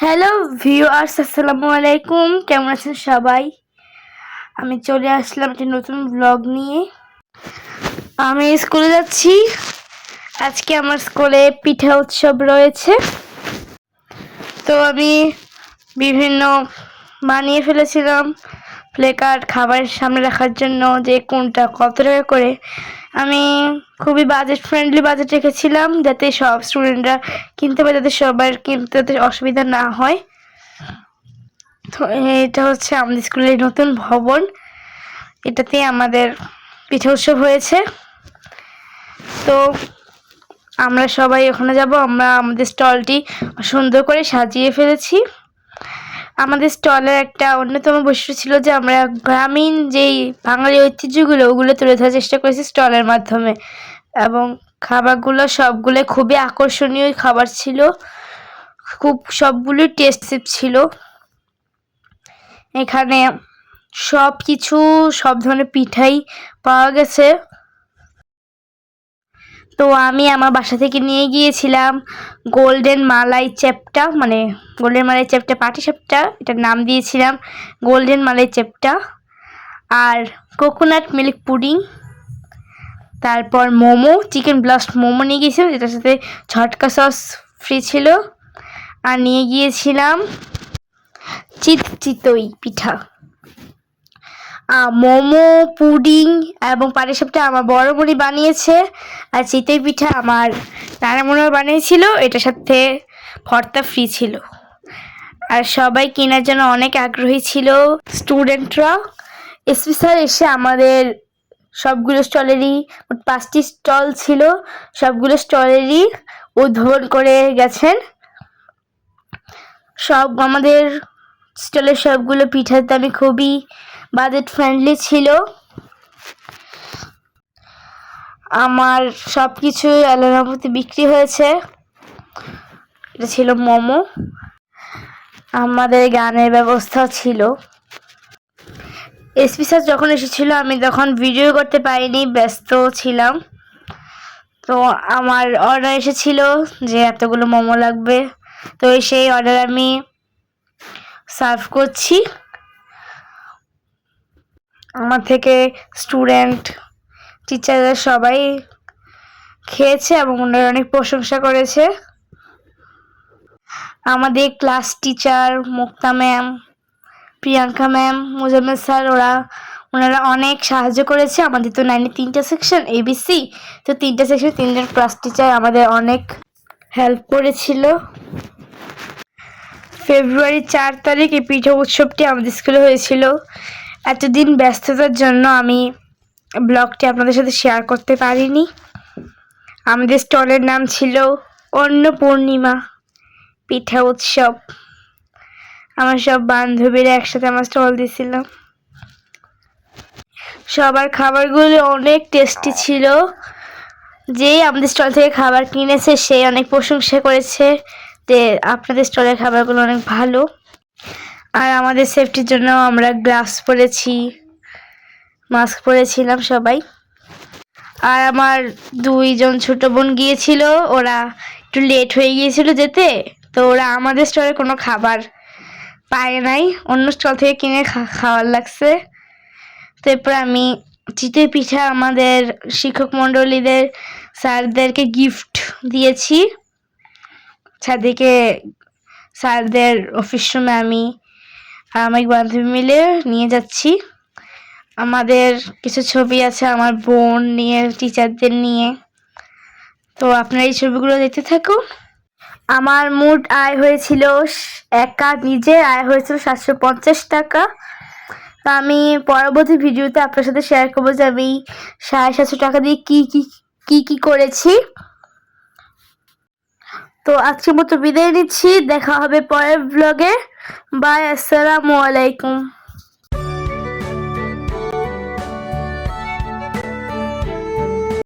Hello viewers, আসসালামু আলাইকুম। কেমন আছেন সবাই? আমি চলে আসলাম একটা নতুন ব্লগ নিয়ে। আমি স্কুলে যাচ্ছি। আজকে আমার স্কুলে পিঠা উৎসব রয়েছে, তো আমি বিভিন্ন বানিয়ে ফেলেছিলাম প্লেকার্ড খাবারের সামনে রাখার জন্য, যে কোনটা কত টাকা করে। আমি খুবই ফ্রেন্ডলি বাজেট রেখেছিলাম, যাতে সব স্টুডেন্টরা কিনতে পারে, যাতে সবার কিনতে অসুবিধা না হয়। তো এটা হচ্ছে আমাদের স্কুলের নতুন ভবন, এটাতে আমাদের পিঠা উৎসব হয়েছে। তো আমরা সবাই ওখানে যাব। আমরা আমাদের স্টলটি সুন্দর করে সাজিয়ে ফেলেছি। আমাদের স্টলের একটা অন্যতম বৈশিষ্ট্য ছিল যে আমরা গ্রামীণ যেই বাঙালি ঐতিহ্যগুলো ওগুলো তুলে ধরার চেষ্টা করেছি স্টলের মাধ্যমে, এবং খাবারগুলো সবগুলো খুবই আকর্ষণীয় খাবার ছিল, খুব সবগুলোই টেস্টি ছিল। এখানে সব কিছু, সব ধরনের পিঠাই পাওয়া গেছে। তো আমি আমার বাসা থেকে নিয়ে গিয়েছিলাম গোল্ডেন মালাই চ্যাপ্টা, পাটিসাপটা, এটার নাম দিয়েছিলাম গোল্ডেন মালাই চ্যাপ্টা। আর কোকোনাট মিল্ক পুডিং, তারপর মোমো, চিকেন ব্লাস্ট মোমো নিয়ে গিয়েছিলাম, যেটার সাথে ঝটকা সস ফ্রি ছিল। আর নিয়ে গিয়েছিলাম চিতই পিঠা। মোমো, পুডিং এবং পাটিসাপটা আমার বড় বোনই বানিয়েছে, আর চিতই পিঠা আমার নানামুনিও বানিয়েছিল। এটার সাথে ভর্তা ফ্রি ছিল, আর সবাই কেনার জন্য অনেক আগ্রহী ছিল। স্টুডেন্টরা স্পেশাল এসে আমাদের সবগুলো স্টলেরই, 5টি স্টল ছিল, সবগুলো স্টলেরই উদ্বোধন করে গেছেন। আমাদের স্টলের সবগুলো পিঠার দামই খুবই বাজেট ফ্রেন্ডলি ছিল। আমার সব কিছুই আল্লাহর রহমতে বিক্রি হয়েছে। এটা ছিল মোমো। আমাদের গানের ব্যবস্থা ছিল। এসপি স্যার যখন এসেছিল আমি তখন ভিডিও করতে পারিনি, ব্যস্ত ছিলাম। তো আমার অর্ডার এসেছিল যে এতগুলো মোমো লাগবে, তো সেই অর্ডার আমি সার্ভ করছি। আমার থেকে স্টুডেন্ট, টিচাররা সবাই খেয়েছে এবং ওনারা অনেক প্রশংসা করেছে। আমাদের class teacher Mukta ma'am, Priyanka ma'am, Mujammel sir, ওনারা অনেক সাহায্য করেছে। আমাদের তো 3টা সেকশন ABC, তো 3টা সেকশন 3জন ক্লাস টিচার আমাদের অনেক হেল্প করেছিল। ফেব্রুয়ারি 4 তারিখ এই পিঠা উৎসবটি আমাদের স্কুলে হয়েছিল। এতদিন ব্যস্ততার জন্য আমি ব্লগটি আপনাদের সাথে শেয়ার করতে পারিনি। আমাদের স্টলের নাম ছিল অন্নপূর্ণিমা পিঠা উৎসব। আমার সব বান্ধবীরা একসাথে আমার স্টল দিয়েছিলাম। সবার খাবারগুলো অনেক টেস্টি ছিল। যেই আমাদের স্টল থেকে খাবার কিনেছে সেই অনেক প্রশংসা করেছে যে আপনাদের স্টলের খাবারগুলো অনেক ভালো। আর আমাদের সেফটির জন্য আমরা গ্লাভস পরেছি, মাস্ক পরেছিলাম সবাই। আর আমার 2জন ছোট বোন গিয়েছিল, ওরা একটু লেট হয়ে গিয়েছিল যেতে, তো ওরা আমাদের স্টলে কোনো খাবার পায় নাই, অন্য স্টল থেকে কিনে খাওয়ার লাগছে। তো এরপর আমি চিতই পিঠা আমাদের শিক্ষক মণ্ডলীদের স্যারদেরকে গিফট দিয়েছি। স্যারদের অফিস রুমে আমি আর আমার বান্ধবী মিলে নিয়ে যাচ্ছি। আমাদের কিছু ছবি আছে আমার বোন নিয়ে, টিচারদের নিয়ে। তো আপনারা এই ছবিগুলো দেখতে থাকুন। আমার মোট আয় হয়েছিল, একা নিজের আয় হয়েছিল 750 টাকা। তো আমি পরবর্তী ভিডিওতে আপনার সাথে শেয়ার করবো যে আমি 750 টাকা দিয়ে কি করেছি। তো আজকের মতো বিদায় নিচ্ছি, দেখা হবে পরের ব্লগে। বাই, আসসালামু আলাইকুম।